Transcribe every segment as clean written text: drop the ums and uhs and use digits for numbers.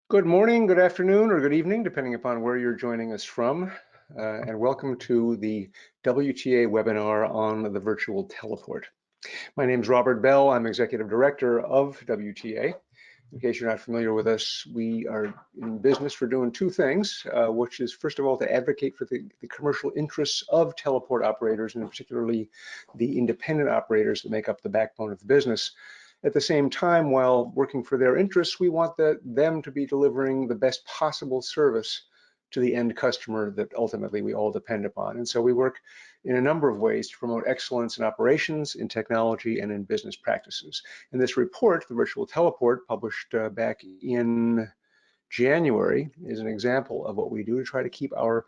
Good morning, good afternoon, or good evening, depending upon where you're joining us from. And welcome to the WTA webinar on the virtual teleport. My name is Robert Bell. I'm Executive Director of WTA. In case you're not familiar with us, we are in business for doing two things, which is, first of all, to advocate for the commercial interests of teleport operators, and particularly the independent operators that make up the backbone of the business. At the same time, while working for their interests, we want them to be delivering the best possible service to the end customer that ultimately we all depend upon. And so we work in a number of ways to promote excellence in operations, in technology, and in business practices. And this report, the Virtual Teleport, published back in January, is an example of what we do to try to keep our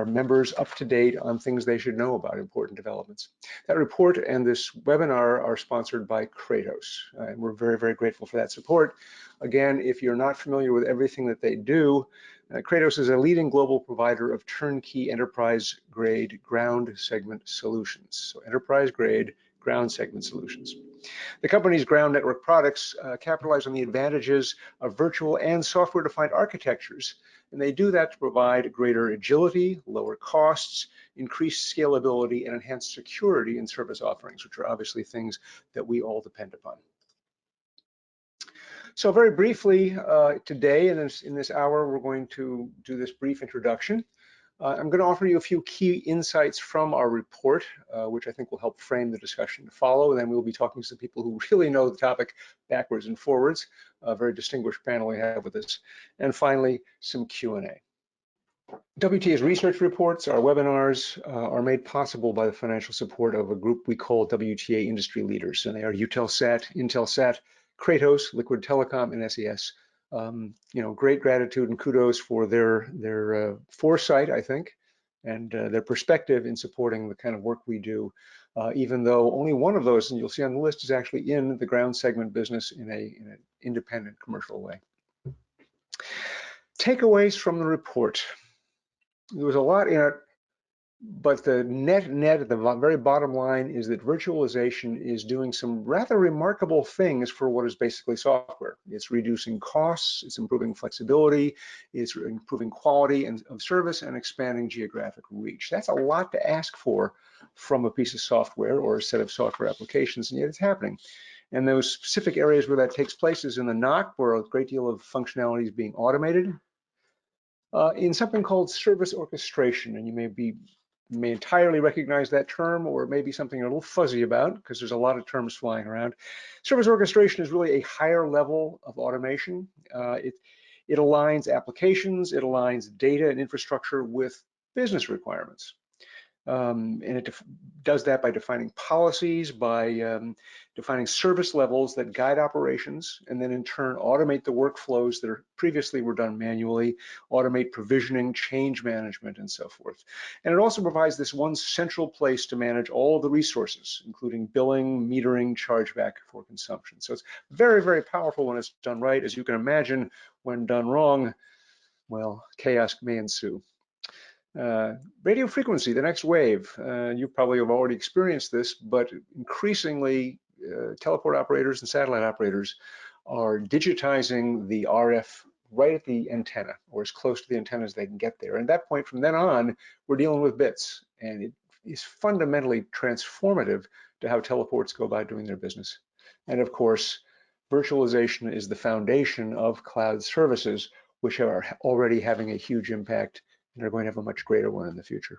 members up to date on things they should know about important developments. That report and this webinar are sponsored by Kratos, and we're very, very grateful for that support. Again, if you're not familiar with everything that they do, Kratos is a leading global provider of turnkey enterprise-grade ground segment solutions. So enterprise-grade ground segment solutions. The company's ground network products capitalize on the advantages of virtual and software-defined architectures, and they do that to provide greater agility, lower costs, increased scalability, and enhanced security in service offerings, which are obviously things that we all depend upon. So very briefly, today in this hour, we're going to do this brief introduction. I'm going to offer you a few key insights from our report, which I think will help frame the discussion to follow. And then we'll be talking to some people who really know the topic backwards and forwards, a very distinguished panel we have with us. And finally, some Q&A. WTA's research reports, our webinars, are made possible by the financial support of a group we call Wta Industry Leaders, and they are Eutelsat, Intelsat, Kratos, Liquid Telecom, and SES. Great gratitude and kudos for their foresight, I think, and their perspective in supporting the kind of work we do, even though only one of those, and you'll see on the list, is actually in the ground segment business in an independent commercial way. Takeaways from the report. There was a lot in it, but the net at the very bottom line is that virtualization is doing some rather remarkable things for what is basically software. It's reducing costs, it's improving flexibility, it's improving quality of service, and expanding geographic reach. That's a lot to ask for from a piece of software or a set of software applications, and yet it's happening. And those specific areas where that takes place is in the NOC, where a great deal of functionality is being automated, in something called service orchestration, and you may entirely recognize that term, or maybe something you're a little fuzzy about because there's a lot of terms flying around. Service orchestration is really a higher level of automation. It aligns applications, it aligns data and infrastructure with business requirements. And it does that by defining policies, by defining service levels that guide operations, and then in turn automate the workflows that previously were done manually, automate provisioning, change management, and so forth. And it also provides this one central place to manage all of the resources, including billing, metering, chargeback for consumption. So it's very, very powerful when it's done right. As you can imagine, when done wrong, well, chaos may ensue. Radio frequency, the next wave. You probably have already experienced this, but increasingly teleport operators and satellite operators are digitizing the RF right at the antenna, or as close to the antenna as they can get there. And at that point, from then on, we're dealing with bits, and it is fundamentally transformative to how teleports go about doing their business. And of course, virtualization is the foundation of cloud services, which are already having a huge impact and are going to have a much greater one in the future.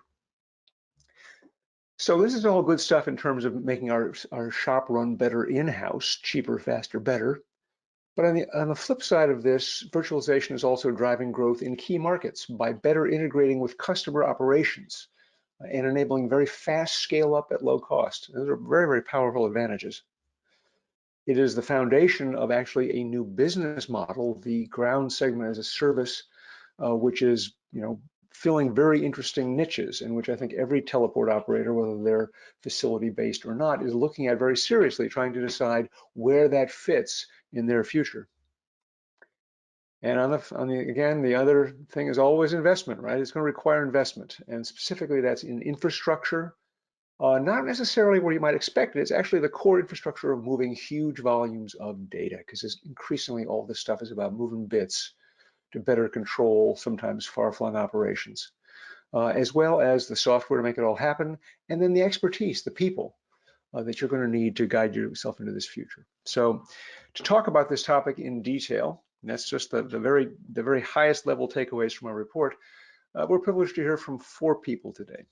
So this is all good stuff in terms of making our shop run better in-house, cheaper, faster, better. But on the flip side of this, virtualization is also driving growth in key markets by better integrating with customer operations and enabling very fast scale up at low cost. Those are very, very powerful advantages. It is the foundation of actually a new business model, the ground segment as a service, which is, filling very interesting niches, in which I think every teleport operator, whether they're facility-based or not, is looking at very seriously, trying to decide where that fits in their future. And again, the other thing is always investment, right? It's going to require investment, and specifically that's in infrastructure, not necessarily where you might expect it. It's actually the core infrastructure of moving huge volumes of data, because increasingly all this stuff is about moving bits to better control sometimes far-flung operations, as well as the software to make it all happen, and then the expertise, the people that you're going to need to guide yourself into this future. So to talk about this topic in detail, and that's just the very highest level takeaways from our report, we're privileged to hear from 4 people today.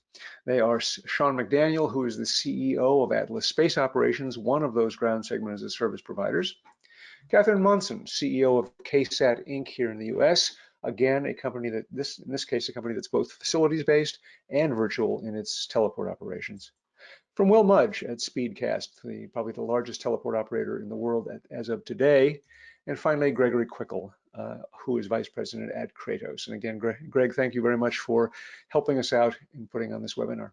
They are Sean McDaniel, who is the CEO of Atlas Space Operations, one of those ground segment as a service providers. Catherine Munson, CEO of KSAT Inc. here in the US. Again, a company that, in this case, a company that's both facilities-based and virtual in its teleport operations. From Will Mudge at Speedcast, probably the largest teleport operator in the world as of today. And finally, Gregory Quickle, who is Vice President at Kratos. And again, Greg, thank you very much for helping us out in putting on this webinar.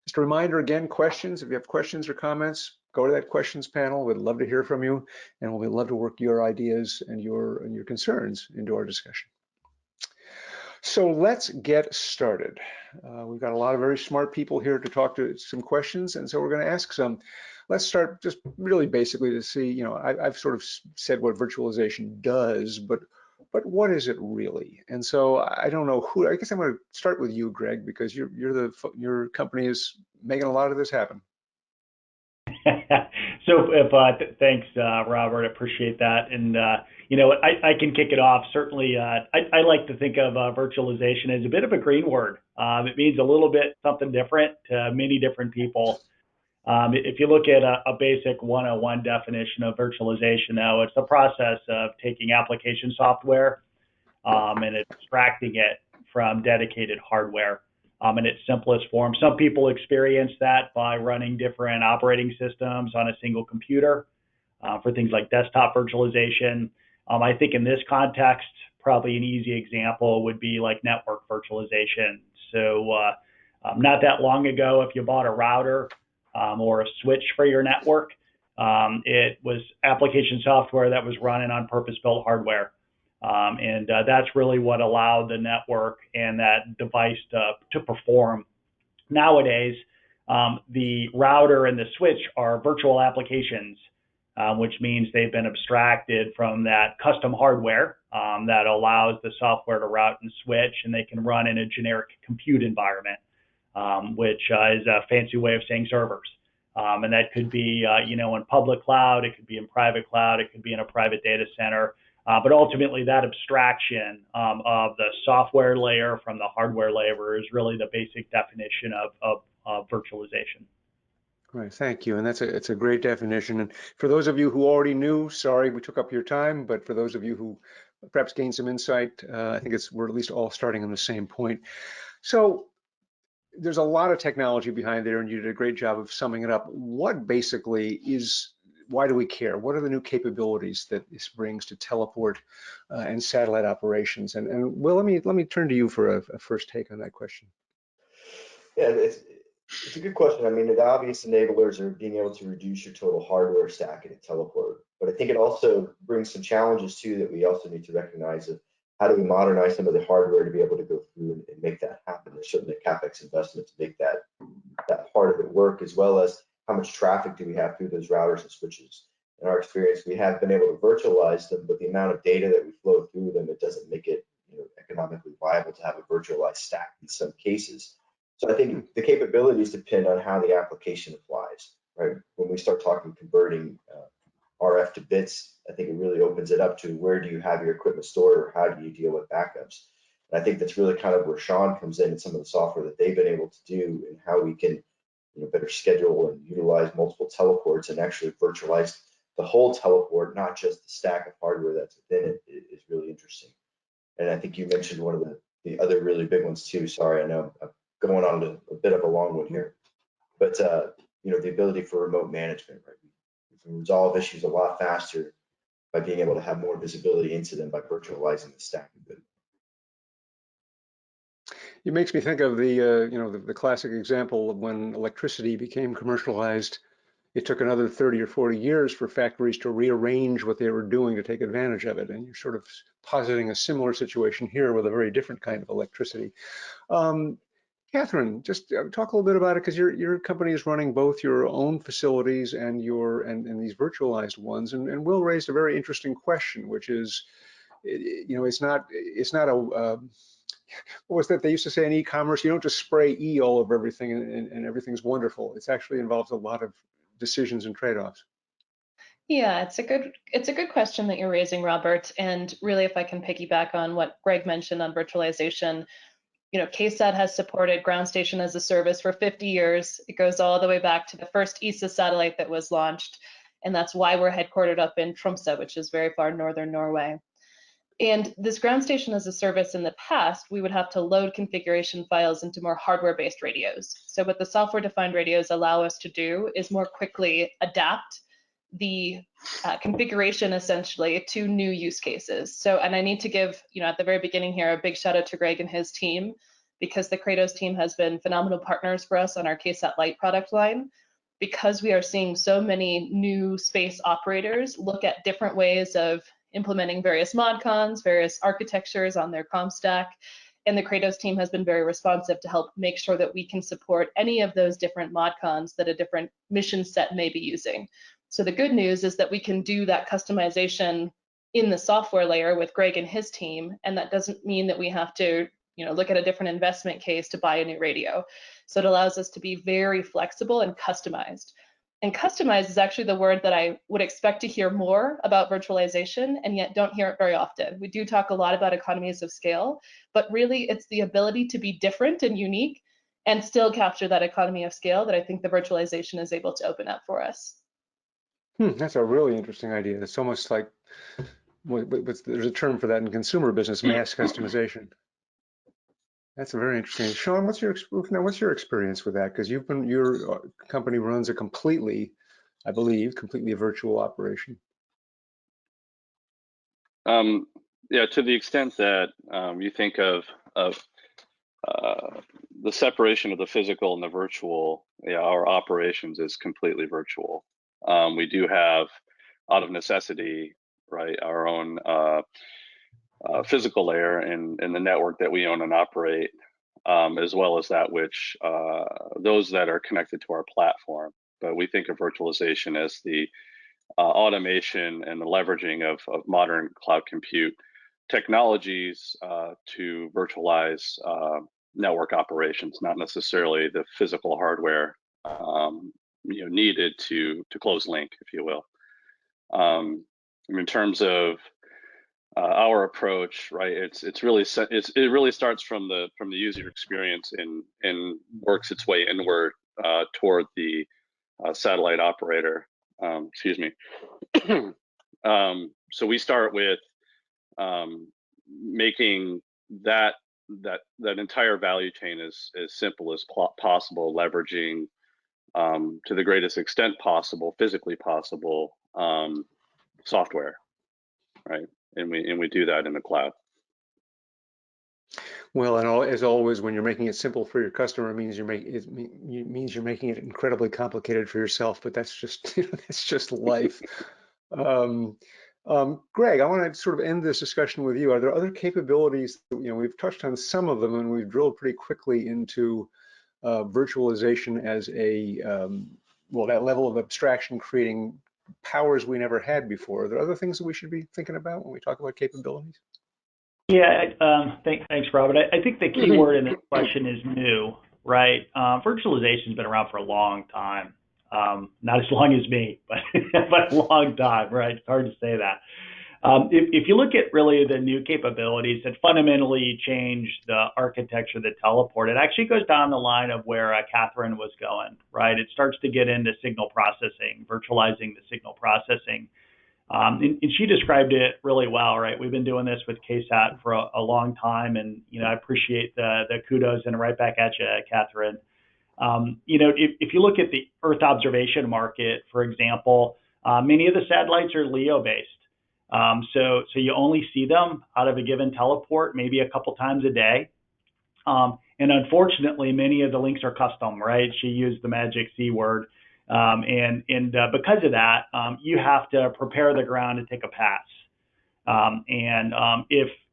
Just a reminder again, questions, if you have questions or comments, go to that questions panel. We'd love to hear from you, and we'd love to work your ideas and your concerns into our discussion. So let's get started. We've got a lot of very smart people here to talk to some questions, and so we're going to ask some. Let's start just really basically to see, I've sort of said what virtualization does, but what is it really? And so I don't know who. I guess I'm going to start with you, Greg, because your company is making a lot of this happen. So thanks, Robert. I appreciate that. And I can kick it off. Certainly, I like to think of virtualization as a bit of a green word. It means a little bit something different to many different people. If you look at a basic 101 definition of virtualization, now it's the process of taking application software and extracting it from dedicated hardware in its simplest form. Some people experience that by running different operating systems on a single computer for things like desktop virtualization. I think in this context, probably an easy example would be like network virtualization. So not that long ago, if you bought a router or a switch for your network, it was application software that was running on purpose-built hardware. And that's really what allowed the network and that device to perform. Nowadays, the router and the switch are virtual applications, which means they've been abstracted from that custom hardware that allows the software to route and switch, and they can run in a generic compute environment, which is a fancy way of saying servers. And that could be, in public cloud, it could be in private cloud, it could be in a private data center. But ultimately, that abstraction of the software layer from the hardware layer is really the basic definition of virtualization. Right, thank you. And it's a great definition. And for those of you who already knew, sorry we took up your time, but for those of you who perhaps gained some insight, I think we're at least all starting on the same point. So there's a lot of technology behind there, and you did a great job of summing it up. What basically is, why do we care? What are the new capabilities that this brings to teleport and satellite operations? And Will, let me turn to you for a first take on that question. Yeah, it's a good question. I mean, the obvious enablers are being able to reduce your total hardware stack in a teleport. But I think it also brings some challenges too that we also need to recognize of how do we modernize some of the hardware to be able to go through and make that happen. There's certainly a CapEx investment to make that part of it work, as well as how much traffic do we have through those routers and switches. In our experience, we have been able to virtualize them, but the amount of data that we flow through them, it doesn't make it economically viable to have a virtualized stack in some cases. So I think the capabilities depend on how the application applies, right? When we start talking converting RF to bits, I think it really opens it up to where do you have your equipment stored, or how do you deal with backups? And I think that's really kind of where Sean comes in and some of the software that they've been able to do, and how we can better schedule and utilize multiple teleports and actually virtualize the whole teleport, not just the stack of hardware that's within it, is really interesting. And I think you mentioned one of the other really big ones too. Sorry, I know I'm going on a bit of a long one here, but the ability for remote management, right? We can resolve issues a lot faster by being able to have more visibility into them by virtualizing the stack a bit. It makes me think of the classic example of when electricity became commercialized. It took another 30 or 40 years for factories to rearrange what they were doing to take advantage of it. And you're sort of positing a similar situation here with a very different kind of electricity. Catherine, just talk a little bit about it, because your company is running both your own facilities and these virtualized ones. And Will raised a very interesting question, which is, it's not a what was that they used to say in e-commerce? You don't just spray E all over everything and everything's wonderful. It's actually involves a lot of decisions and trade-offs. Yeah, it's a good question that you're raising, Robert. And really, if I can piggyback on what Greg mentioned on virtualization, KSAT has supported ground station as a service for 50 years. It goes all the way back to the first ESA satellite that was launched. And that's why we're headquartered up in Tromsø, which is very far northern Norway. And this ground station as a service in the past, we would have to load configuration files into more hardware-based radios. So what the software-defined radios allow us to do is more quickly adapt the configuration essentially to new use cases. So, and I need to give, at the very beginning here, a big shout out to Greg and his team, because the Kratos team has been phenomenal partners for us on our KSAT Lite product line, because we are seeing so many new space operators look at different ways of implementing various modcons, various architectures on their comm stack. And the Kratos team has been very responsive to help make sure that we can support any of those different modcons that a different mission set may be using. So the good news is that we can do that customization in the software layer with Greg and his team, and that doesn't mean that we have to look at a different investment case to buy a new radio. So it allows us to be very flexible and customized. And customized is actually the word that I would expect to hear more about virtualization, and yet don't hear it very often. We do talk a lot about economies of scale, but really it's the ability to be different and unique and still capture that economy of scale that I think the virtualization is able to open up for us. That's a really interesting idea. It's almost like, there's a term for that in consumer business, mass customization. That's very interesting. Sean, what's your experience with that? Because your company runs a completely, I believe, completely virtual operation. Yeah, to the extent that you think of the separation of the physical and the virtual, our operations is completely virtual. We do have, out of necessity, right, our own physical layer in the network that we own and operate, as well as that which those that are connected to our platform. But we think of virtualization as the automation and the leveraging of modern cloud compute technologies to virtualize network operations, not necessarily the physical hardware needed to close link, if you will. In terms of our approach, right? It really starts from the user experience and works its way inward toward the satellite operator. Excuse me. So we start with making that entire value chain as simple as possible, leveraging to the greatest extent possible, physically possible, software, right? And we do that in the cloud. Well, and as always, when you're making it simple for your customer, it means you're making it incredibly complicated for yourself. But that's just that's just life. Greg, I want to sort of end this discussion with you. Are there other capabilities that, we've touched on some of them, and we've drilled pretty quickly into virtualization as a that level of abstraction, creating powers we never had before. Are there other things that we should be thinking about when we talk about capabilities? Yeah, thanks, Robert. I think the key word in this question is new, right? Virtualization's been around for a long time. Not as long as me, but a long time, right? It's hard to say that. If you look at really the new capabilities that fundamentally change the architecture of the teleport, it actually goes down the line of where Catherine was going, right? It starts to get into signal processing, virtualizing the signal processing. And she described it really well, right? We've been doing this with KSAT for a long time, and I appreciate the kudos and right back at you, Catherine. If you look at the Earth observation market, for example, many of the satellites are LEO based. So you only see them out of a given teleport maybe a couple times a day. And unfortunately, many of the links are custom, right? She used the magic C word. And because of that, you have to prepare the ground to take a pass.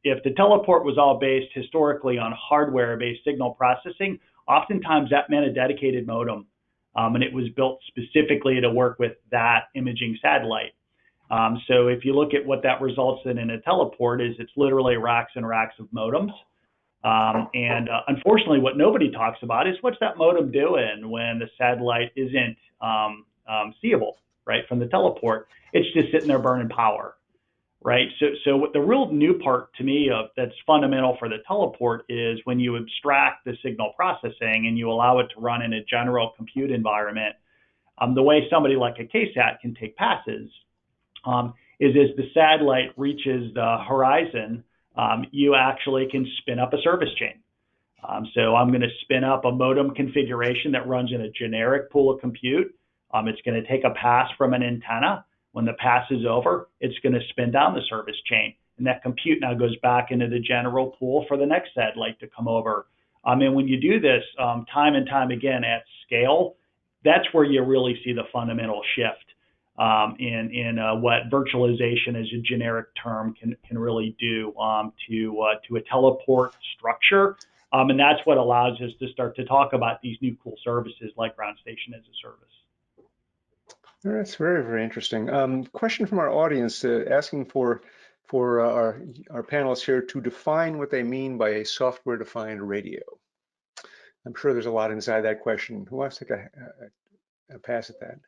If the teleport was all based historically on hardware-based signal processing, oftentimes that meant a dedicated modem, and it was built specifically to work with that imaging satellite. So if you look at what that results in a teleport, is it's literally racks and racks of modems. Unfortunately, what nobody talks about is what's that modem doing when the satellite isn't seeable, right, from the teleport. It's just sitting there burning power, right? So what the real new part to me that's fundamental for the teleport is when you abstract the signal processing and you allow it to run in a general compute environment, the way somebody like a KSAT can take passes is as the satellite reaches the horizon, you actually can spin up a service chain. So I'm going to spin up a modem configuration that runs in a generic pool of compute. It's going to take a pass from an antenna. When the pass is over, it's going to spin down the service chain. And that compute now goes back into the general pool for the next satellite to come over. And when you do this time and time again at scale, that's where you really see the fundamental shift in what virtualization as a generic term can really do to a teleport structure. And that's what allows us to start to talk about these new cool services like ground station as a service. That's very, very interesting. Question from our audience asking for our panelists here to define what they mean by a software-defined radio. I'm sure there's a lot inside that question. Who wants to take a pass at that?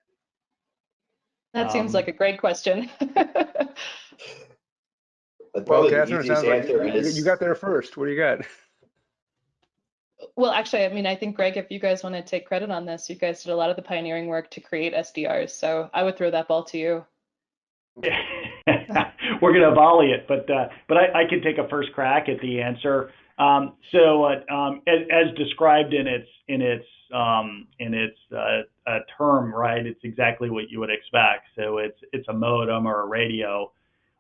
That seems like a great question. Well, Catherine, it sounds like you got there first. What do you got? Well, actually, I mean, I think, Greg, if you guys want to take credit on this, you guys did a lot of the pioneering work to create SDRs. So I would throw that ball to you. We're going to volley it, but I can take a first crack at the answer. As described in its term, right? It's exactly what you would expect. So it's a modem or a radio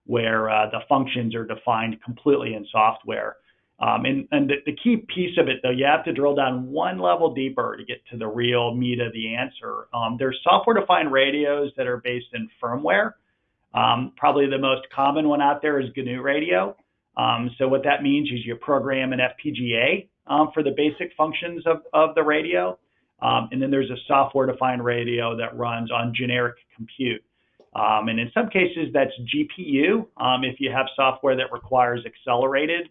where the functions are defined completely in software. And the key piece of it, though, you have to drill down one level deeper to get to the real meat of the answer. There's software-defined radios that are based in firmware. Probably the most common one out there is GNU Radio. So what that means is you program an FPGA for the basic functions of the radio. And then there's a software-defined radio that runs on generic compute. And in some cases, that's GPU if you have software that requires accelerated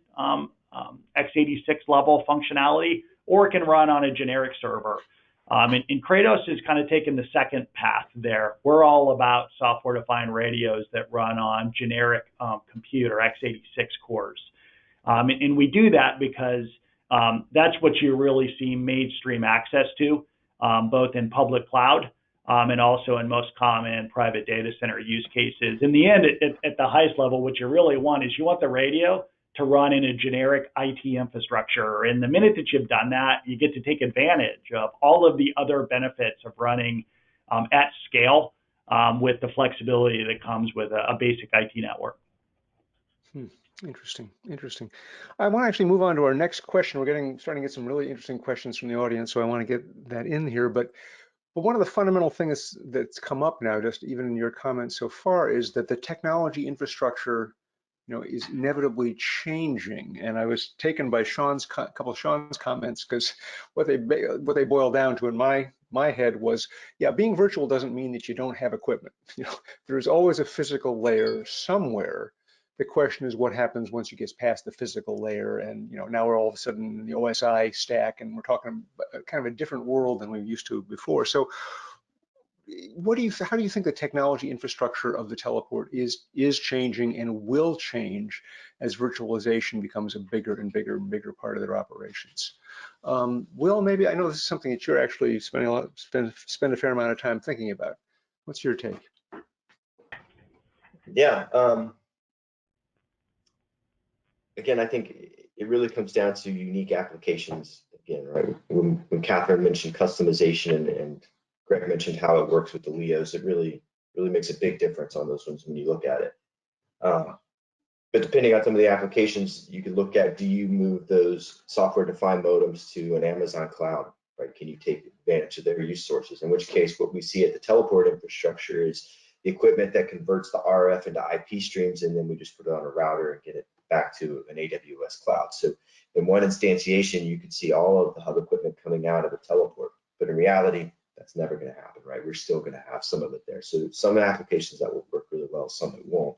x86 level functionality, or it can run on a generic server. And Kratos is kind of taking the second path there. We're all about software-defined radios that run on generic compute or x86 cores. And we do that because that's what you really see mainstream access to, both in public cloud and also in most common private data center use cases. In the end, at the highest level, what you really want is you want the radio to run in a generic IT infrastructure. And the minute that you've done that, you get to take advantage of all of the other benefits of running at scale with the flexibility that comes with a basic IT network. Interesting. I want to actually move on to our next question. We're starting to get some really interesting questions from the audience, so I want to get that in here. But one of the fundamental things that's come up now, just even in your comments so far, is that the technology infrastructure is inevitably changing. And I was taken by a couple of Sean's comments, because what they boil down to in my head was, yeah, being virtual doesn't mean that you don't have equipment. There's always a physical layer somewhere. The question is what happens once you get past the physical layer, and now we're all of a sudden in the OSI stack, and we're talking about kind of a different world than we used to before. So how do you think the technology infrastructure of the teleport is changing and will change as virtualization becomes a bigger and bigger part of their operations? Will, maybe, I know this is something that you're actually spend a fair amount of time thinking about. What's your take? Yeah. Again, I think it really comes down to unique applications. Again, right? When Catherine mentioned customization and Greg mentioned how it works with the LEOs, it really makes a big difference on those ones when you look at it. But depending on some of the applications, you could look at, do you move those software-defined modems to an Amazon cloud, right? Can you take advantage of their use sources? In which case, what we see at the teleport infrastructure is the equipment that converts the RF into IP streams, and then we just put it on a router and get it back to an AWS cloud. So in one instantiation, you could see all of the hub equipment coming out of a teleport. But in reality, that's never going to happen, right? We're still going to have some of it there. So some applications that will work really well well, some it won't.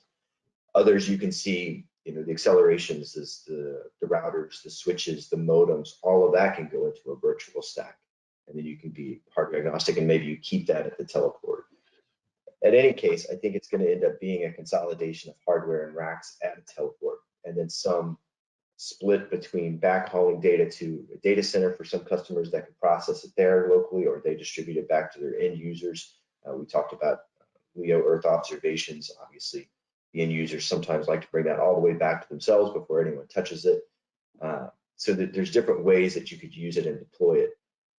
Others you can see, the accelerations, the routers, the switches, the modems, all of that can go into a virtual stack. And then you can be hardware agnostic, and maybe you keep that at the teleport. In any case, I think it's going to end up being a consolidation of hardware and racks at a teleport, and then some split between backhauling data to a data center for some customers that can process it there locally, or they distribute it back to their end users. We talked about LEO Earth observations. Obviously, the end users sometimes like to bring that all the way back to themselves before anyone touches it. So that there's different ways that you could use it and deploy it.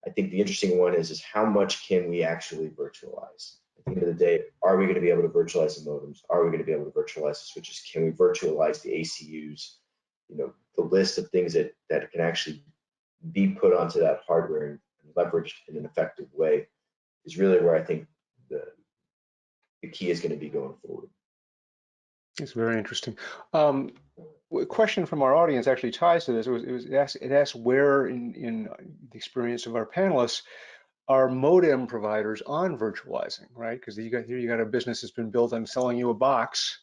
I think the interesting one is how much can we actually virtualize? At the end of the day, are we going to be able to virtualize the modems? Are we going to be able to virtualize the switches? Can we virtualize the ACUs? The list of things that can actually be put onto that hardware and leveraged in an effective way is really where I think the key is going to be going forward. It's very interesting. A question from our audience actually ties to this. It asked where in the experience of our panelists are modem providers on virtualizing, right? Because you got a business that's been built on selling you a box,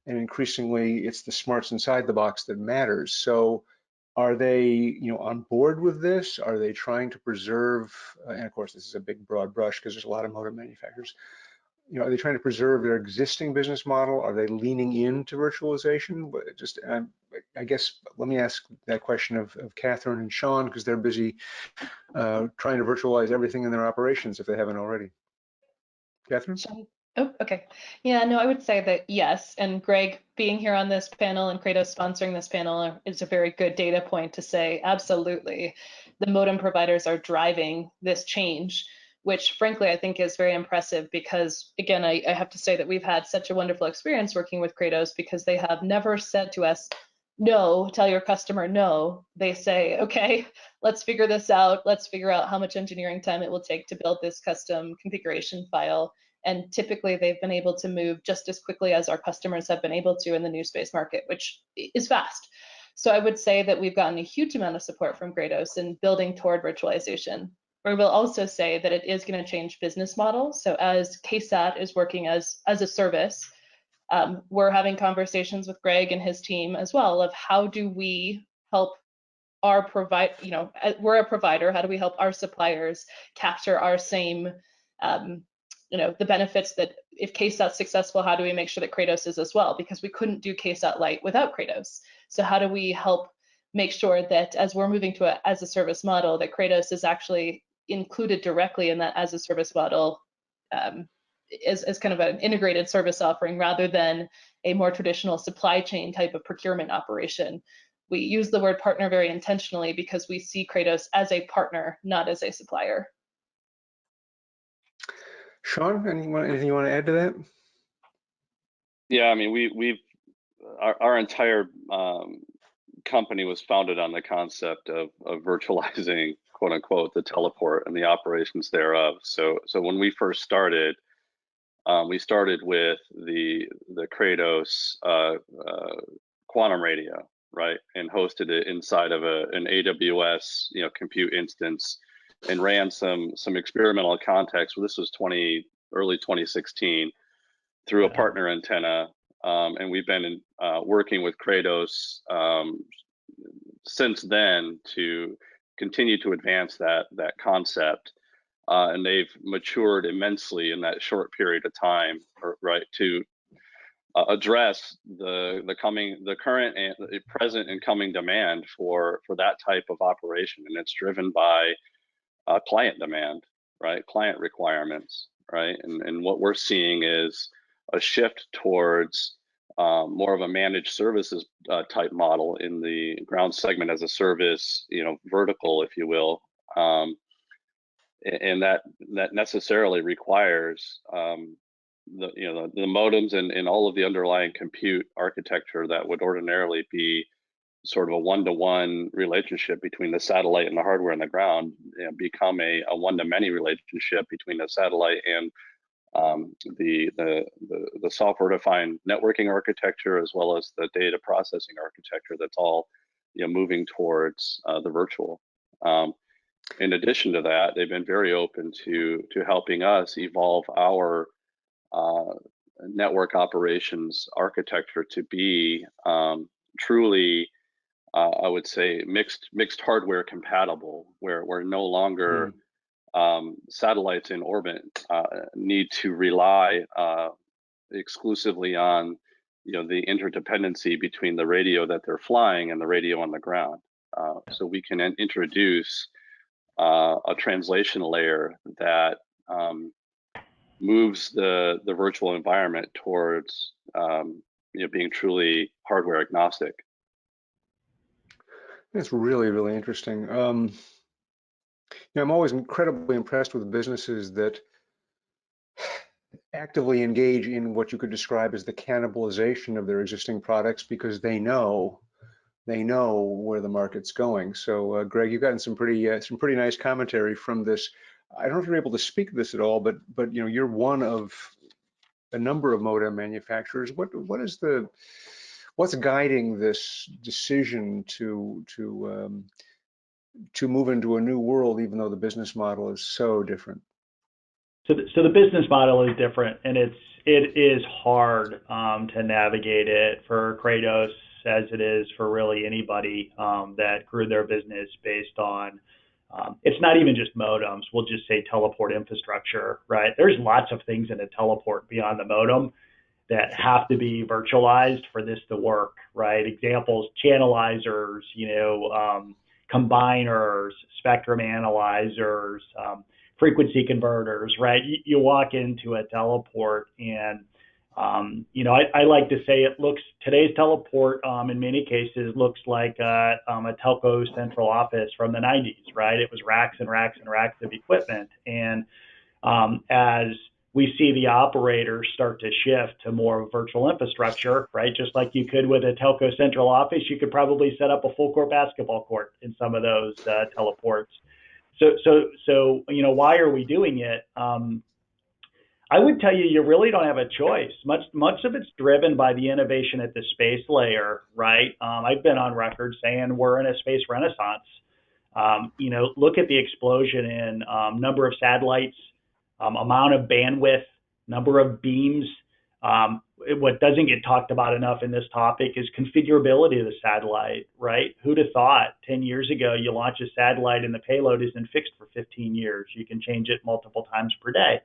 and increasingly it's the smarts inside the box that matters. So are they on board with this? Are they trying to preserve, and of course this is a big broad brush because there's a lot of modem manufacturers, are they trying to preserve their existing business model? Are they leaning into virtualization? Just, I guess, let me ask that question of Catherine and Sean, because they're busy trying to virtualize everything in their operations if they haven't already. Catherine? Oh, okay. Yeah, no, I would say that yes. And Greg being here on this panel and Kratos sponsoring this panel is a very good data point to say, absolutely, the modem providers are driving this change, which frankly, I think is very impressive because, again, I have to say that we've had such a wonderful experience working with Kratos because they have never said to us, no, tell your customer no. They say, okay, let's figure this out. Let's figure out how much engineering time it will take to build this custom configuration file. And typically they've been able to move just as quickly as our customers have been able to in the new space market, which is fast. So I would say that we've gotten a huge amount of support from Kratos in building toward virtualization. We will also say that it is going to change business models. So as KSAT is working as a service, we're having conversations with Greg and his team as well of how do we help our we're a provider, how do we help our suppliers capture our same the benefits that if KSAT's successful, how do we make sure that Kratos is as well? Because we couldn't do KSAT Lite without Kratos. So how do we help make sure that as we're moving to a as a service model, that Kratos is actually included directly in that as a service model as kind of an integrated service offering rather than a more traditional supply chain type of procurement operation. We use the word partner very intentionally because we see Kratos as a partner, not as a supplier. Sean, anything you want to add to that? Yeah, I mean, our entire company was founded on the concept of virtualizing, quote unquote, the teleport and the operations thereof. So when we first started, we started with the Kratos quantum radio, right, and hosted it inside of an AWS compute instance, and ran some experimental context. Well, this was early 2016 through a partner antenna, and we've been working with Kratos since then to continue to advance that concept. And they've matured immensely in that short period of time, right, to address the current and the present and coming demand for that type of operation, and it's driven by client demand, right, client requirements, right, and what we're seeing is a shift towards more of a managed services type model in the ground segment as a service, vertical, if you will. And that necessarily requires the modems and all of the underlying compute architecture that would ordinarily be sort of a one-to-one relationship between the satellite and the hardware in the ground, become a one-to-many relationship between the satellite and the software-defined networking architecture, as well as the data processing architecture. That's all moving towards the virtual. In addition to that, they've been very open to helping us evolve our network operations architecture to be truly, I would say, mixed hardware compatible, where no longer satellites in orbit need to rely exclusively on the interdependency between the radio that they're flying and the radio on the ground. So we can introduce a translation layer that moves the virtual environment towards being truly hardware agnostic. It's really, really interesting. I'm always incredibly impressed with businesses that actively engage in what you could describe as the cannibalization of their existing products because they know where the market's going. So, Greg, you've gotten some pretty nice commentary from this. I don't know if you're able to speak to this at all, but you're one of a number of modem manufacturers. What's guiding this decision to move into a new world, even though the business model is so different? So the business model is different, and it is hard to navigate it for Kratos as it is for really anybody that grew their business based on. It's not even just modems. We'll just say teleport infrastructure, right? There's lots of things in a teleport beyond the modem that have to be virtualized for this to work, right? Examples: channelizers, combiners, spectrum analyzers, frequency converters, right? You walk into a teleport and, I like to say today's teleport in many cases looks like a telco central office from the 90s, right? It was racks and racks and racks of equipment. And as we see the operators start to shift to more virtual infrastructure, right? Just like you could with a telco central office, you could probably set up a full court basketball court in some of those teleports. So why are we doing it? I would tell you really don't have a choice. Much of it's driven by the innovation at the space layer, right? I've been on record saying we're in a space renaissance. Look at the explosion in number of satellites, amount of bandwidth, number of beams. What doesn't get talked about enough in this topic is configurability of the satellite, right? Who'd have thought 10 years ago you launch a satellite and the payload isn't fixed for 15 years. You can change it multiple times per day.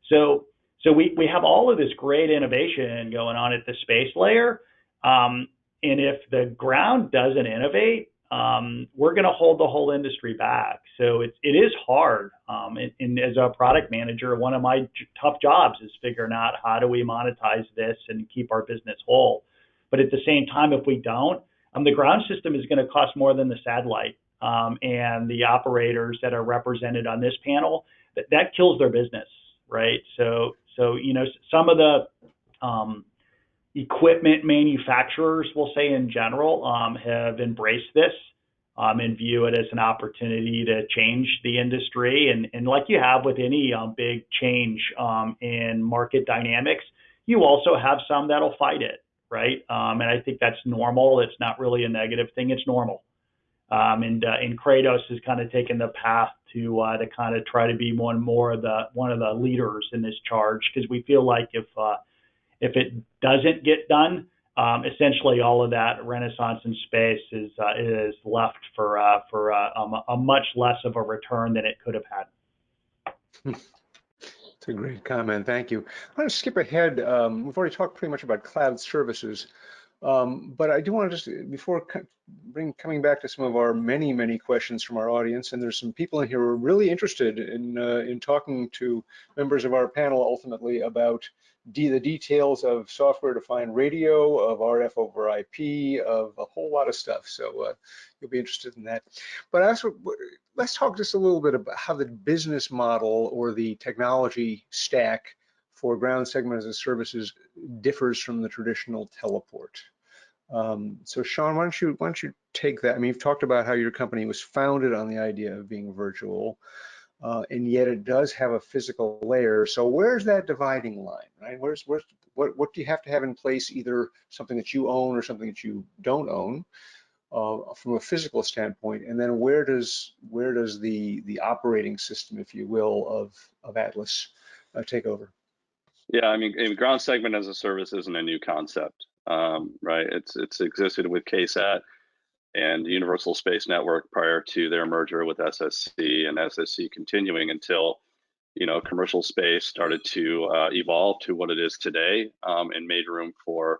So we have all of this great innovation going on at the space layer. And if the ground doesn't innovate, we're going to hold the whole industry back. So it is hard. And as a product manager, one of my tough jobs is figuring out how do we monetize this and keep our business whole. But at the same time, if we don't, the ground system is going to cost more than the satellite. And the operators that are represented on this panel, that kills their business, right? So some of the equipment manufacturers, we'll say in general, have embraced this and view it as an opportunity to change the industry. And like you have with any big change in market dynamics, you also have some that'll fight it, right? And I think that's normal. It's not really a negative thing. It's normal. And Kratos has kind of taken the path to kind of try to be one of the leaders in this charge, because we feel like if it doesn't get done, essentially all of that renaissance in space is left for a much less of a return than it could have had. It's a great comment. Thank you. I'm going to skip ahead. We've already talked pretty much about cloud services, but I do want to just, before coming back to some of our many questions from our audience, and there's some people in here who are really interested in talking to members of our panel ultimately about the details of software-defined radio, of RF over IP, of a whole lot of stuff. So you'll be interested in that. But also, let's talk just a little bit about how the business model or the technology stack for ground segment as a services differs from the traditional teleport. So Sean, why don't you take that? I mean, you've talked about how your company was founded on the idea of being virtual, and yet it does have a physical layer. So where's that dividing line, right? What do you have to have in place, either something that you own or something that you don't own, from a physical standpoint, and then where does the operating system, if you will, of Atlas take over? Yeah, I mean, ground segment as a service isn't a new concept, right? It's existed with KSAT and Universal Space Network prior to their merger with SSC, and SSC continuing until commercial space started to evolve to what it is today, and made room for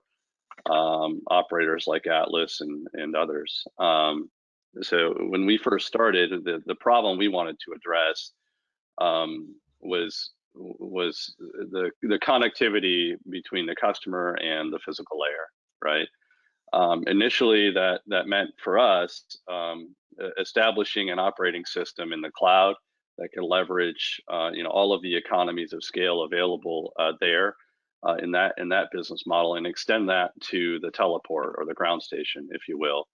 operators like Atlas and others. So when we first started, the problem we wanted to address was the connectivity between the customer and the physical layer, right? Initially, that meant for us establishing an operating system in the cloud that can leverage all of the economies of scale available there in that business model, and extend that to the teleport or the ground station, if you will.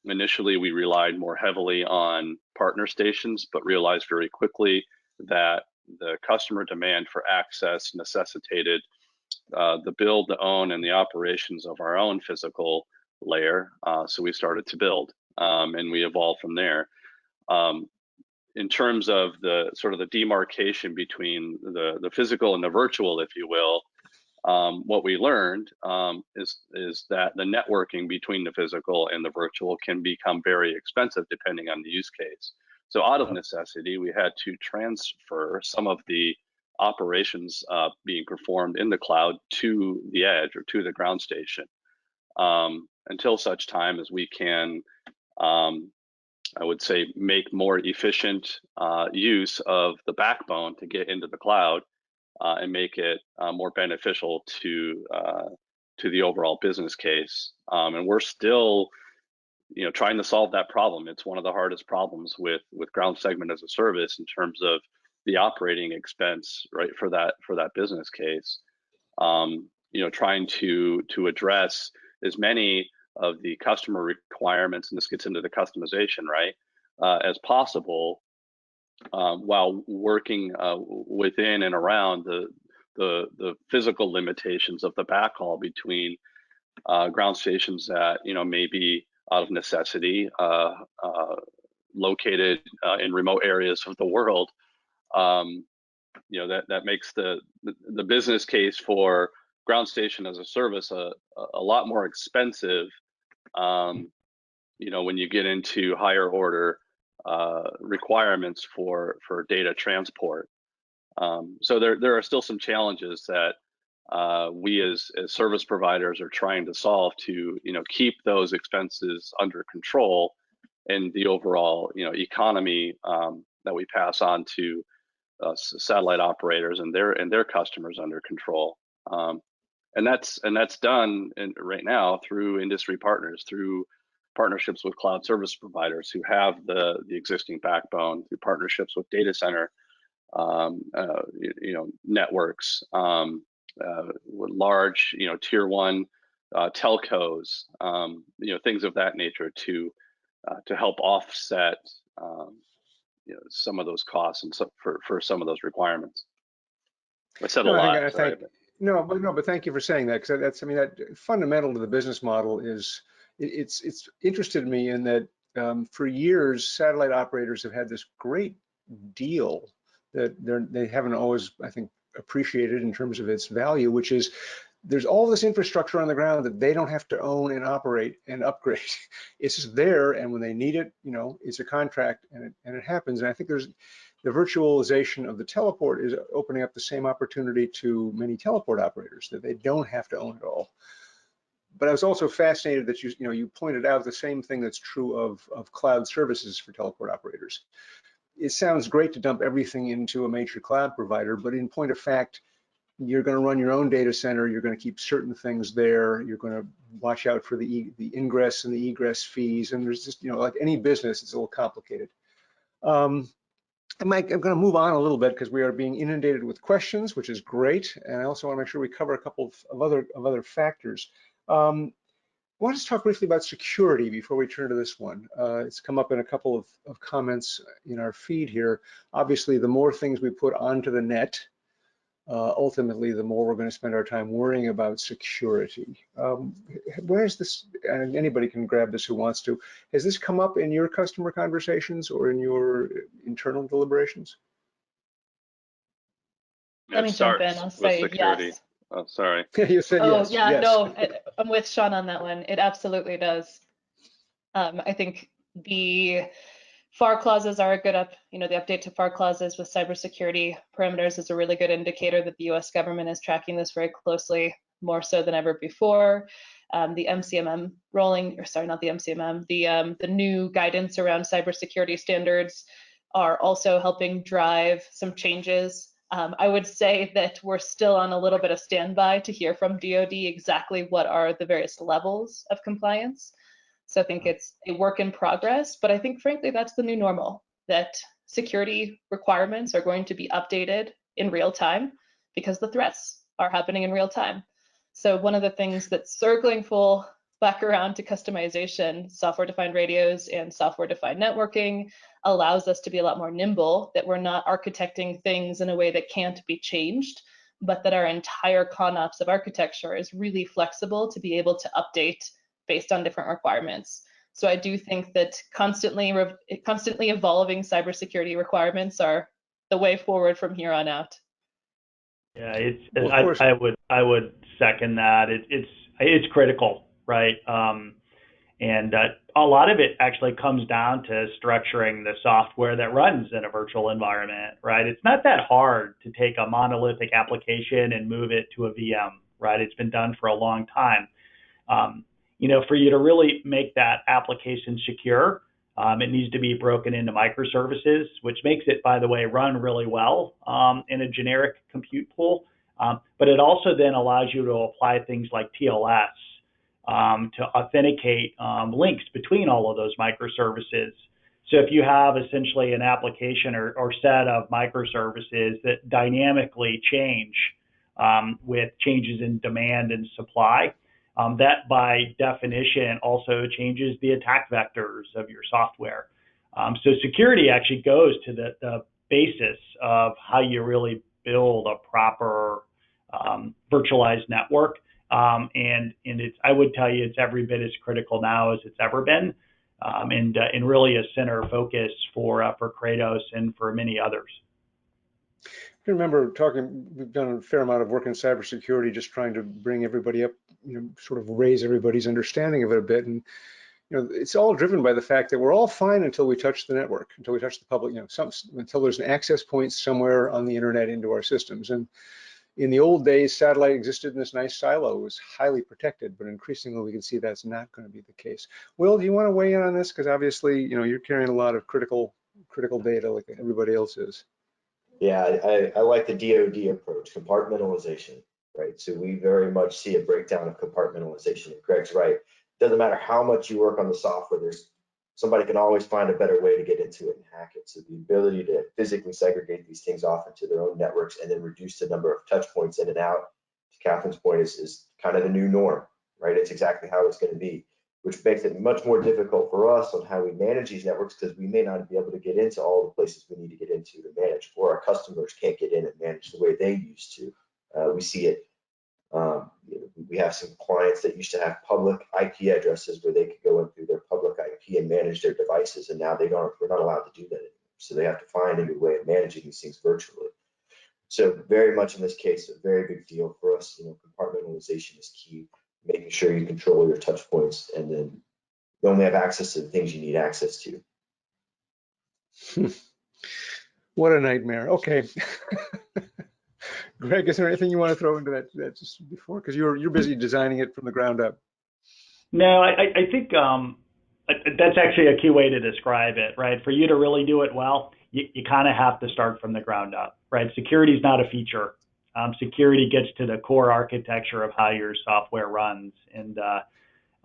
Initially, we relied more heavily on partner stations, but realized very quickly that the customer demand for access necessitated the build, the own, and the operations of our own physical layer. So we started to build, and we evolved from there. In terms of the sort of the demarcation between the physical and the virtual, if you will, what we learned is that the networking between the physical and the virtual can become very expensive depending on the use case. So out of necessity, we had to transfer some of the operations being performed in the cloud to the edge or to the ground station, until such time as we can, I would say, make more efficient use of the backbone to get into the cloud, and make it more beneficial to the overall business case. And we're still, trying to solve that problem. It's one of the hardest problems with ground segment as a service in terms of the operating expense, right, for that business case. Trying to address as many of the customer requirements, and this gets into the customization, right, as possible, while working within and around the physical limitations of the backhaul between ground stations that may be out of necessity located in remote areas of the world. That makes the business case for ground station as a service a lot more expensive. When you get into higher order requirements for data transport. So there are still some challenges that we as service providers are trying to solve to keep those expenses under control, and the overall economy that we pass on to satellite operators and their customers under control. And that's done right now through industry partners, through partnerships with cloud service providers who have the existing backbone, through partnerships with data center networks, with large tier one telcos, things of that nature to help offset some of those costs and for some of those requirements. I said a lot. Sorry. But thank you for saying that, because that fundamental to the business model is it's interested me in that for years satellite operators have had this great deal that they haven't always, I think, appreciated in terms of its value, which is there's all this infrastructure on the ground that they don't have to own and operate and upgrade. It's just there, and when they need it, it's a contract, and it happens. And I think there's the virtualization of the teleport is opening up the same opportunity to many teleport operators, that they don't have to own it all. But I was also fascinated that you pointed out the same thing that's true of cloud services for teleport operators. It sounds great to dump everything into a major cloud provider, but in point of fact, you're going to run your own data center. You're going to keep certain things there. You're going to watch out for the ingress and the egress fees. And there's just, like any business, it's a little complicated. I'm going to move on a little bit because we are being inundated with questions, which is great. And I also want to make sure we cover a couple of other factors. I want to talk briefly about security before we turn to this one. It's come up in a couple of comments in our feed here. Obviously, the more things we put onto the net, ultimately, the more we're going to spend our time worrying about security. Where's this? And anybody can grab this who wants to. Has this come up in your customer conversations or in your internal deliberations? Let me jump in. starts I'll with say security. yes. Oh, sorry. You said Oh, yes, yeah, yes. no, I'm with Sean on that one. It absolutely does. I think the FAR clauses are a good the update to FAR clauses with cybersecurity parameters is a really good indicator that the US government is tracking this very closely, more so than ever before. The MCMM not the MCMM, the new guidance around cybersecurity standards are also helping drive some changes. I would say that we're still on a little bit of standby to hear from DoD exactly what are the various levels of compliance. So I think it's a work in progress, but I think frankly that's the new normal, that security requirements are going to be updated in real time because the threats are happening in real time. So one of the things that's circling full back around to customization, software-defined radios and software-defined networking allows us to be a lot more nimble, that we're not architecting things in a way that can't be changed, but that our entire ConOps of architecture is really flexible to be able to update based on different requirements. So I do think that constantly evolving cybersecurity requirements are the way forward from here on out. Yeah, Well, of course. I would second that. It's critical, right? And a lot of it actually comes down to structuring the software that runs in a virtual environment, right? It's not that hard to take a monolithic application and move it to a VM, right? It's been done for a long time. For you to really make that application secure, it needs to be broken into microservices, which makes it, by the way, run really well in a generic compute pool. But it also then allows you to apply things like TLS to authenticate links between all of those microservices. So if you have essentially an application or set of microservices that dynamically change with changes in demand and supply, that by definition also changes the attack vectors of your software. So security actually goes to the basis of how you really build a proper virtualized network. And I would tell you it's every bit as critical now as it's ever been, and really a center focus for Kratos and for many others. I remember we've done a fair amount of work in cybersecurity, just trying to bring everybody up, sort of raise everybody's understanding of it a bit. And, it's all driven by the fact that we're all fine until we touch the network, until we touch the public, until there's an access point somewhere on the internet into our systems. And in the old days, satellite existed in this nice silo. It was highly protected, but increasingly we can see that's not going to be the case. Will, do you want to weigh in on this? Because obviously, you're carrying a lot of critical data like everybody else is. Yeah, I like the DoD approach, compartmentalization, right? So we very much see a breakdown of compartmentalization. And Greg's right. Doesn't matter how much you work on the software, somebody can always find a better way to get into it and hack it. So the ability to physically segregate these things off into their own networks and then reduce the number of touch points in and out, to Catherine's point, is kind of the new norm, right? It's exactly how it's going to be, which makes it much more difficult for us on how we manage these networks, because we may not be able to get into all the places we need to get into to manage, or our customers can't get in and manage the way they used to. We see it. We have some clients that used to have public IP addresses where they could go in through their public IP and manage their devices, and now they're not allowed to do that anymore. So they have to find a new way of managing these things virtually. So very much in this case, a very big deal for us. Compartmentalization is key. Making sure you control your touch points, and then you only have access to the things you need access to. What a nightmare. Okay. Greg, is there anything you want to throw into that just before? Because you're busy designing it from the ground up. No, I think that's actually a key way to describe it, right? For you to really do it well, you kind of have to start from the ground up, right? Security is not a feature. Security gets to the core architecture of how your software runs. And,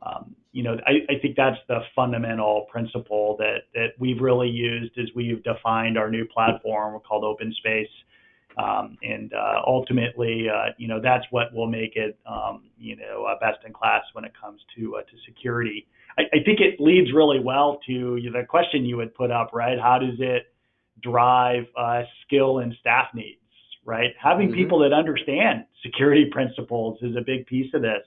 I think that's the fundamental principle that we've really used as we've defined our new platform called OpenSpace. And ultimately, that's what will make it, best in class when it comes to security. I think it leads really well to the question you would put up, right? How does it drive skill and staff needs, right? Having people that understand security principles is a big piece of this.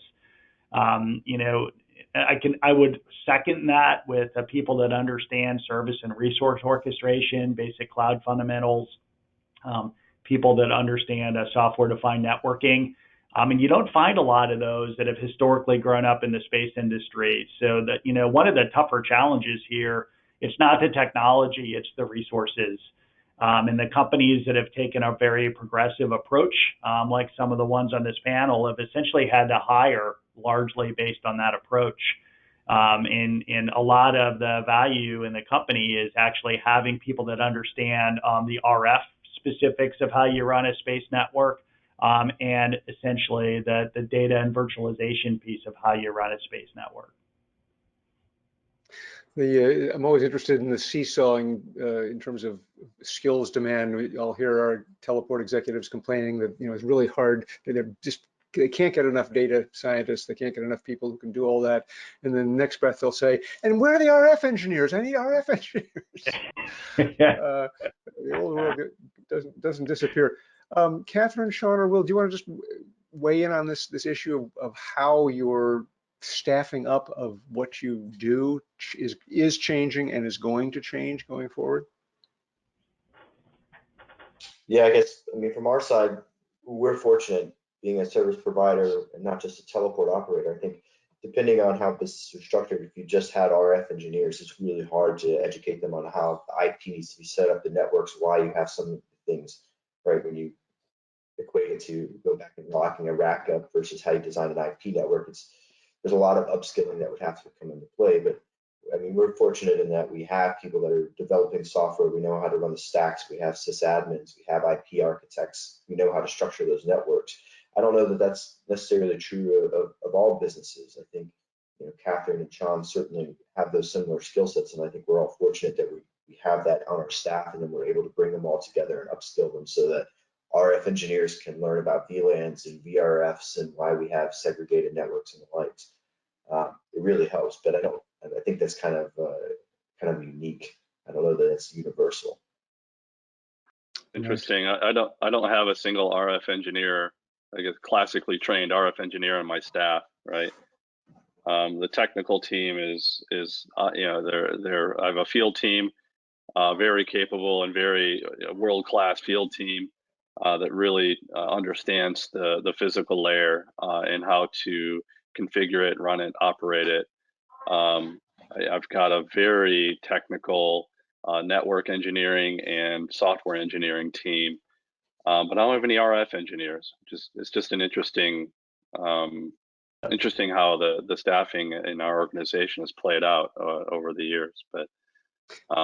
I would second that with people that understand service and resource orchestration, basic cloud fundamentals. people that understand software-defined networking. And you don't find a lot of those that have historically grown up in the space industry. So that, one of the tougher challenges here, it's not the technology, it's the resources. And the companies that have taken a very progressive approach, like some of the ones on this panel, have essentially had to hire largely based on that approach. And a lot of the value in the company is actually having people that understand the RF specifics of how you run a space network, and essentially the data and virtualization piece of how you run a space network. I'm always interested in the seesawing in terms of skills demand. I'll hear our teleport executives complaining that it's really hard. They can't get enough data scientists. They can't get enough people who can do all that. And then the next breath they'll say, "And where are the RF engineers? I need RF engineers." The old world doesn't disappear. Catherine, Sean, or Will, do you want to just weigh in on this issue of how your staffing up of what you do is changing and is going to change going forward? Yeah, I mean, from our side, we're fortunate being a service provider and not just a teleport operator. I think depending on how this is structured, if you just had RF engineers, it's really hard to educate them on how the IP needs to be set up, the networks, why you have some things, right? When you equate it to go back and locking a rack up versus how you design an IP network, there's a lot of upskilling that would have to come into play. But I mean, we're fortunate in that we have people that are developing software. We know how to run the stacks. We have sysadmins. We have IP architects. We know how to structure those networks. I don't know that that's necessarily true of all businesses. I think Catherine and Sean certainly have those similar skill sets, and I think we're all fortunate that we have that on our staff, and then we're able to bring them all together and upskill them so that RF engineers can learn about VLANs and VRFs and why we have segregated networks and the likes. It really helps, but I think that's kind of unique. I don't know that it's universal. Interesting. I don't have a single RF engineer, I guess classically trained RF engineer on my staff, right? The technical team is I have a field team, very capable and very world-class field team that really understands the physical layer and how to configure it, run it, operate it. I've got a very technical network engineering and software engineering team, but I don't have any RF engineers. It's just an interesting how the staffing in our organization has played out over the years. But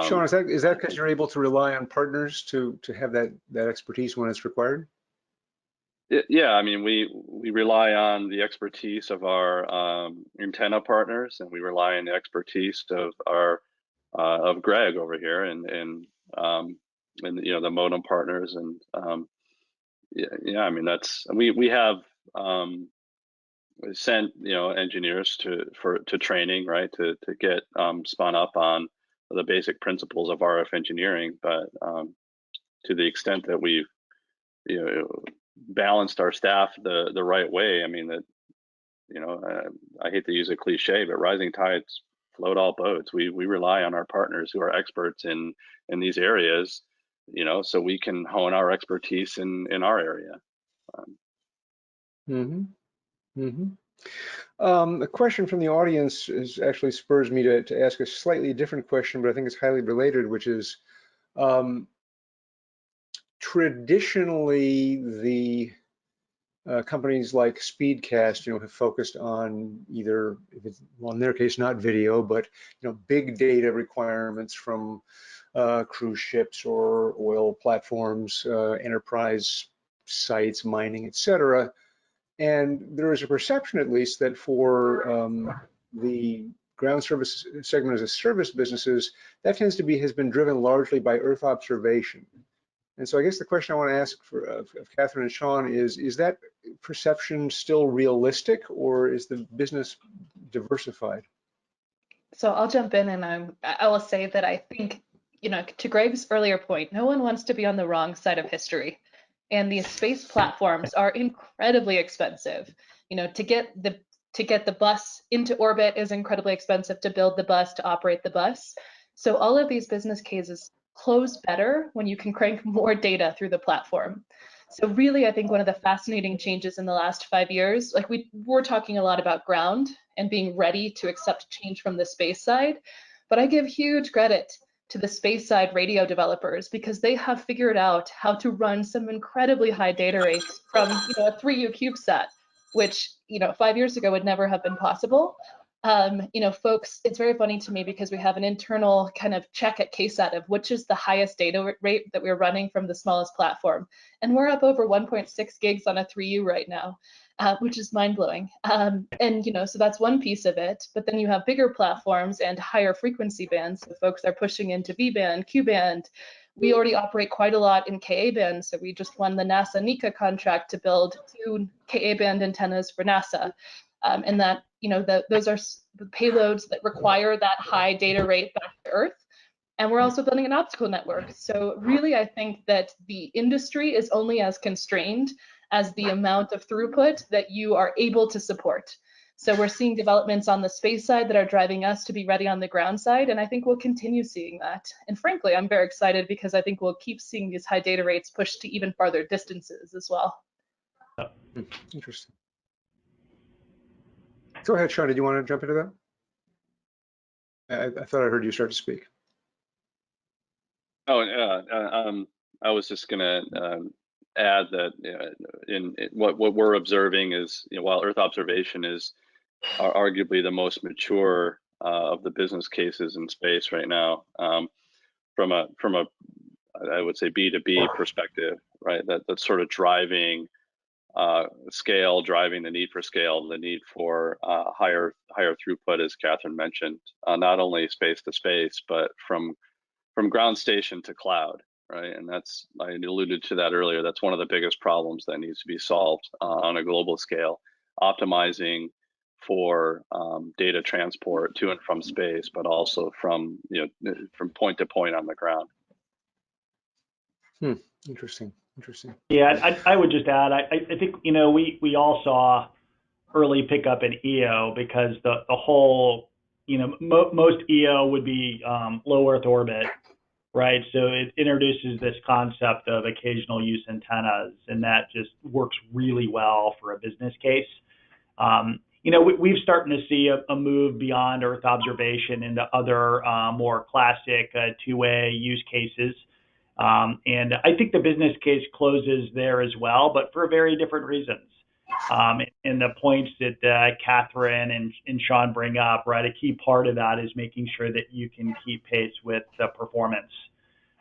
Sean, is that because you're able to rely on partners to have that expertise when it's required? Yeah, I mean, we rely on the expertise of our antenna partners, and we rely on the expertise of our of Greg over here, and the modem partners, and yeah, I mean we have sent engineers to training, right, to get spun up on the basic principles of RF engineering, but to the extent that we've balanced our staff the right way, I mean that I hate to use a cliche, but rising tides float all boats. We rely on our partners who are experts in these areas, so we can hone our expertise in our area. A question from the audience actually spurs me to ask a slightly different question, but I think it's highly related, which is traditionally the companies like Speedcast, have focused on either, in their case, not video, but big data requirements from cruise ships or oil platforms, enterprise sites, mining, etc. And there is a perception, at least, that for the ground service segment as a service businesses, that has been driven largely by Earth observation. And so I guess the question I want to ask of Catherine and Sean is that perception still realistic, or is the business diversified? So I'll jump in, and I will say that I think, to Greg's earlier point, no one wants to be on the wrong side of history. And these space platforms are incredibly expensive. To get the bus into orbit is incredibly expensive, to build the bus, to operate the bus. So all of these business cases close better when you can crank more data through the platform. So really, I think one of the fascinating changes in the last 5 years, like we're talking a lot about ground and being ready to accept change from the space side, but I give huge credit to the space side radio developers because they have figured out how to run some incredibly high data rates from a 3U CubeSat, which 5 years ago would never have been possible. Folks, it's very funny to me because we have an internal kind of check at KSAT of which is the highest data rate that we're running from the smallest platform. And we're up over 1.6 gigs on a 3U right now, which is mind-blowing. So that's one piece of it. But then you have bigger platforms and higher frequency bands. So folks are pushing into V-band, Q-band. We already operate quite a lot in Ka-band. So we just won the NASA NICA contract to build 2 Ka-band antennas for NASA. And that, those are the payloads that require that high data rate back to Earth. And we're also building an optical network. So really, I think that the industry is only as constrained as the amount of throughput that you are able to support. So we're seeing developments on the space side that are driving us to be ready on the ground side. And I think we'll continue seeing that. And frankly, I'm very excited because I think we'll keep seeing these high data rates pushed to even farther distances as well. Interesting. Go ahead, Sean. Did you want to jump into that? I thought I heard you start to speak. Oh, I was just going to add that in what we're observing is, while Earth observation is arguably the most mature of the business cases in space right now, from a I would say B2B perspective, right? That's sort of driving scale, driving the need for scale, the need for higher throughput, as Catherine mentioned, not only space to space, but from ground station to cloud, right? And that's, I alluded to that earlier, that's one of the biggest problems that needs to be solved on a global scale, optimizing for data transport to and from space, but also from point to point on the ground. Interesting. Yeah, I would just add, I think, we all saw early pickup in EO because the whole, most EO would be low Earth orbit, right? So it introduces this concept of occasional use antennas, and that just works really well for a business case. We've starting to see a move beyond Earth observation into other more classic two-way use cases. And I think the business case closes there as well, but for very different reasons. And the points that Catherine and Sean bring up, right? A key part of that is making sure that you can keep pace with the performance,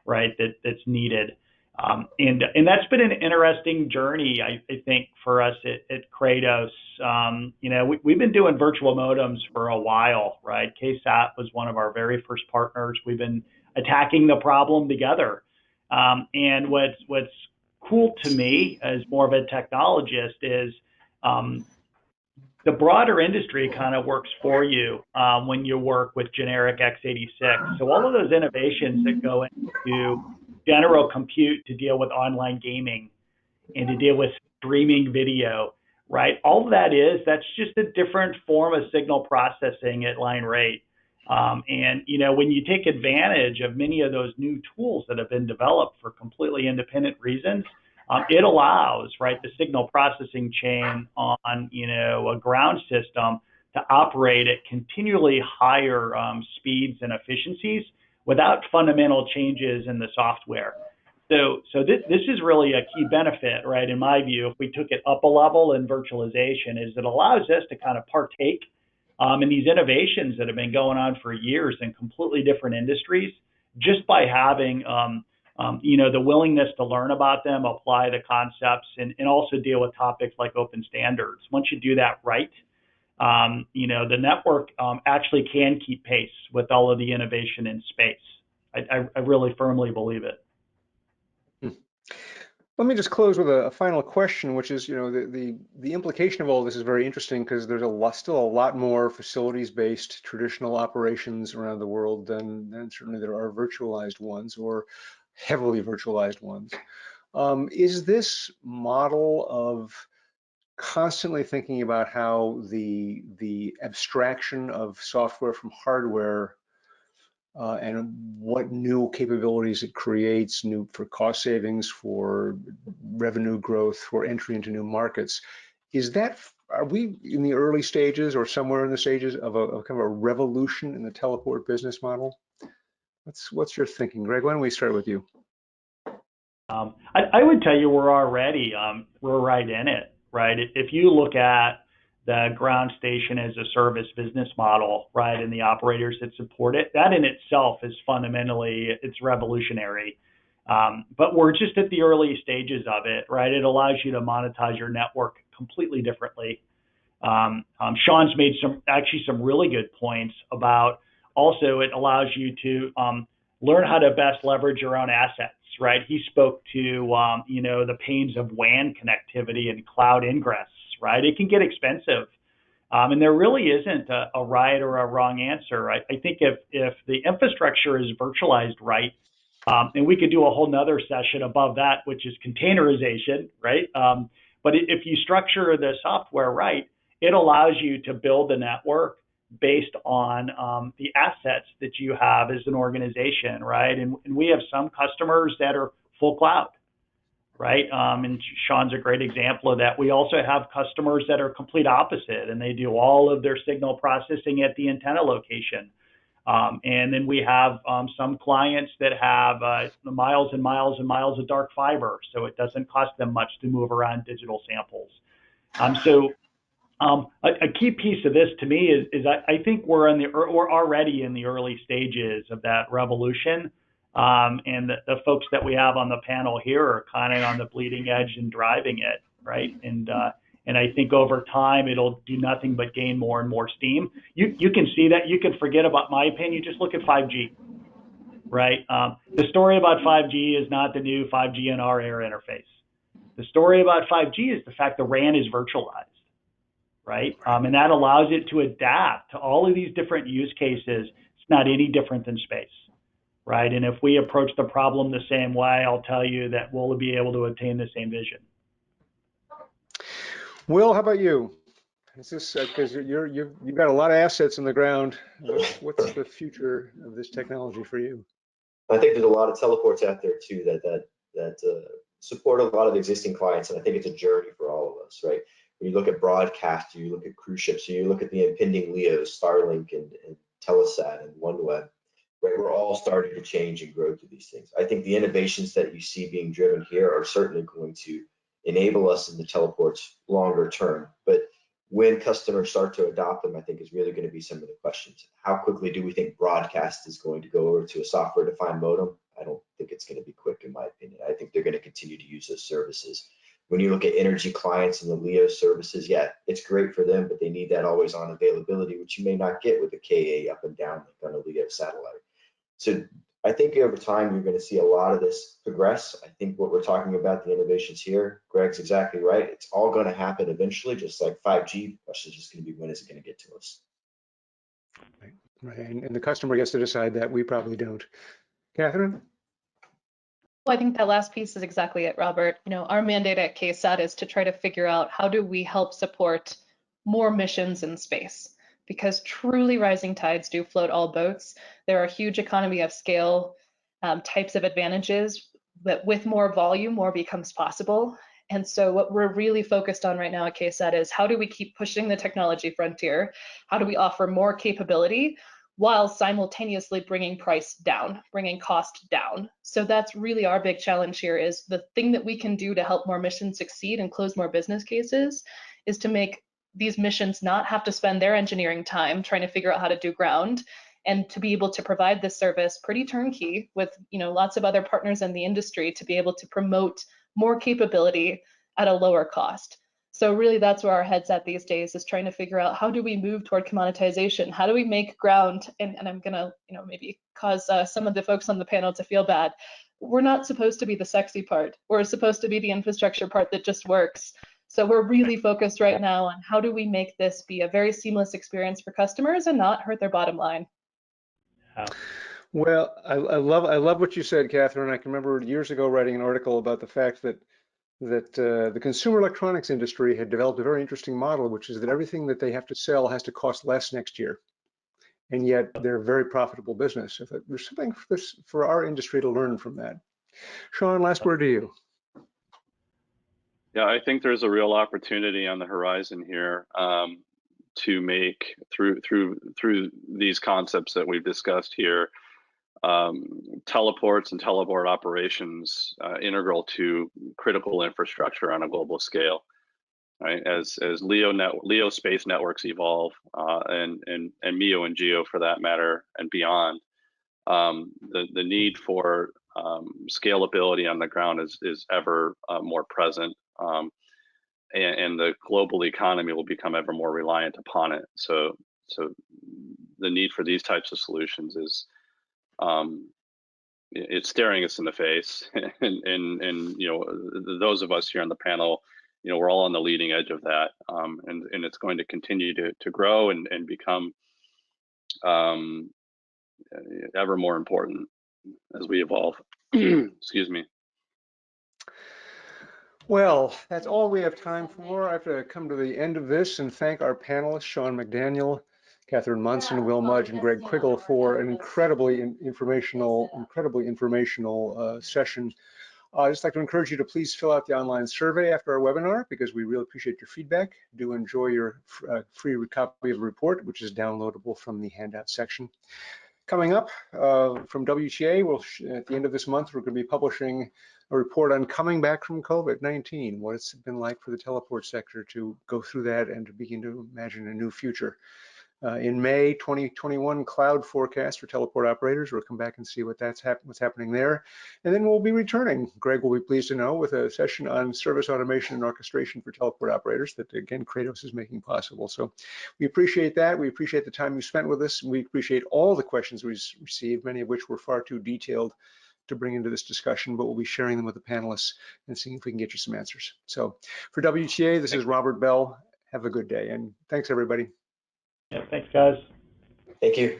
right? That's needed. And that's been an interesting journey, I think, for us at Kratos. We've been doing virtual modems for a while, right? KSAT was one of our very first partners. We've been attacking the problem together. And what's cool to me as more of a technologist is the broader industry kind of works for you when you work with generic x86. So all of those innovations that go into general compute to deal with online gaming and to deal with streaming video, right? All of that's just a different form of signal processing at line rate. And when you take advantage of many of those new tools that have been developed for completely independent reasons, it allows, right, the signal processing chain on, a ground system to operate at continually higher speeds and efficiencies without fundamental changes in the software. So this is really a key benefit, right, in my view, if we took it up a level in virtualization, is it allows us to kind of partake in these innovations that have been going on for years in completely different industries, just by having the willingness to learn about them, apply the concepts, and also deal with topics like open standards. Once you do that right, the network actually can keep pace with all of the innovation in space. I really firmly believe it. Let me just close with a final question, which is, the implication of all this is very interesting because there's still a lot more facilities-based traditional operations around the world than certainly there are virtualized ones or heavily virtualized ones. Is this model of constantly thinking about how the abstraction of software from hardware and what new capabilities it creates, new for cost savings, for revenue growth, for entry into new markets. Are we in the early stages or somewhere in the stages of a kind of a revolution in the teleport business model? What's your thinking, Greg? Why don't we start with you? I would tell you we're already we're right in it, right? If you look at the ground station as a service business model, right, and the operators that support it, that in itself is fundamentally, it's revolutionary. But we're just at the early stages of it, right? It allows you to monetize your network completely differently. Sean's made some really good points about also it allows you to learn how to best leverage your own assets, right? He spoke to the pains of WAN connectivity and cloud ingress, right? It can get expensive. And there really isn't a right or a wrong answer. I think if the infrastructure is virtualized right, and we could do a whole nother session above that, which is containerization, right? But if you structure the software right, it allows you to build a network based on the assets that you have as an organization, right? And we have some customers that are full cloud, right? And Sean's a great example of that. We also have customers that are complete opposite, and they do all of their signal processing at the antenna location. And then we have some clients that have miles and miles and miles of dark fiber, so it doesn't cost them much to move around digital samples. A key piece of this to me is I think we're already in the early stages of that revolution. And the folks that we have on the panel here are kind of on the bleeding edge and driving it, right? And I think over time it'll do nothing but gain more and more steam. You can see that. You can forget about my opinion. Just look at 5G, right? The story about 5G is not the new 5G NR air interface. The story about 5G is the fact the RAN is virtualized, right? And that allows it to adapt to all of these different use cases. It's not any different than space. Right. And if we approach the problem the same way, I'll tell you that we'll be able to attain the same vision. Will, how about you? Is this because you've got a lot of assets in the ground? What's the future of this technology for you? I think there's a lot of teleports out there too that support a lot of existing clients, and I think it's a journey for all of us, right? When you look at broadcast, you look at cruise ships, you look at the impending LEOs, Starlink and Telesat and OneWeb. Right, we're all starting to change and grow through these things. I think the innovations that you see being driven here are certainly going to enable us in the teleports longer term. But when customers start to adopt them, I think is really going to be some of the questions. How quickly do we think broadcast is going to go over to a software-defined modem? I don't think it's going to be quick, in my opinion. I think they're going to continue to use those services. When you look at energy clients and the LEO services, yeah, it's great for them, but they need that always on availability, which you may not get with the KA up and down like on a LEO satellite. So I think over time, you're going to see a lot of this progress. I think what we're talking about, the innovations here, Greg's exactly right. It's all going to happen eventually, just like 5G. The question is just going to be, when is it going to get to us? Right. And the customer gets to decide that. We probably don't. Catherine? Well, I think that last piece is exactly it, Robert. Our mandate at KSAT is to try to figure out how do we help support more missions in space, because truly rising tides do float all boats. There are huge economy of scale types of advantages, but with more volume, more becomes possible. And so what we're really focused on right now at KSAT is how do we keep pushing the technology frontier? How do we offer more capability while simultaneously bringing price down, bringing cost down? So that's really our big challenge here, is the thing that we can do to help more missions succeed and close more business cases is to make these missions not have to spend their engineering time trying to figure out how to do ground, and to be able to provide this service pretty turnkey with lots of other partners in the industry to be able to promote more capability at a lower cost. So really that's where our head's at these days, is trying to figure out how do we move toward commoditization? How do we make ground, and I'm gonna maybe cause some of the folks on the panel to feel bad. We're not supposed to be the sexy part. We're supposed to be the infrastructure part that just works. So we're really focused right now on how do we make this be a very seamless experience for customers and not hurt their bottom line. Well, I love what you said, Catherine. I can remember years ago writing an article about the fact that the consumer electronics industry had developed a very interesting model, which is that everything that they have to sell has to cost less next year. and yet they're a very profitable business. If there's something for our industry to learn from that. Sean, last word to you. Yeah, I think there's a real opportunity on the horizon here to make through these concepts that we've discussed here, teleports and teleport operations integral to critical infrastructure on a global scale. Right, as LEO space networks evolve, and MEO and GEO for that matter, and beyond, the need for scalability on the ground is ever more present, and the global economy will become ever more reliant upon it. So the need for these types of solutions is it's staring us in the face, and you know, those of us here on the panel, you know, we're all on the leading edge of that, and it's going to continue to grow and become ever more important as we evolve. Excuse me. Well, that's all we have time for. I have to come to the end of this and thank our panelists, Sean McDaniel, Catherine Munson, Will Mudge, and Greg Quiggle for an incredibly informational session. I'd just like to encourage you to please fill out the online survey after our webinar, because we really appreciate your feedback. Do enjoy your free copy of the report, which is downloadable from the handout section. Coming up from WTA, at the end of this month, we're going to be publishing a report on coming back from COVID-19, what it's been like for the teleport sector to go through that and to begin to imagine a new future. In May 2021 cloud forecast for teleport operators. We'll come back and see what's happening there. And then we'll be returning, Greg will be pleased to know, with a session on service automation and orchestration for teleport operators that, again, Kratos is making possible. So we appreciate that. We appreciate the time you spent with us. We appreciate all the questions we received, many of which were far too detailed to bring into this discussion, but we'll be sharing them with the panelists and seeing if we can get you some answers. So for WTA, this is Robert Bell. Have a good day, and thanks, everybody. Yeah, thanks, guys. Thank you.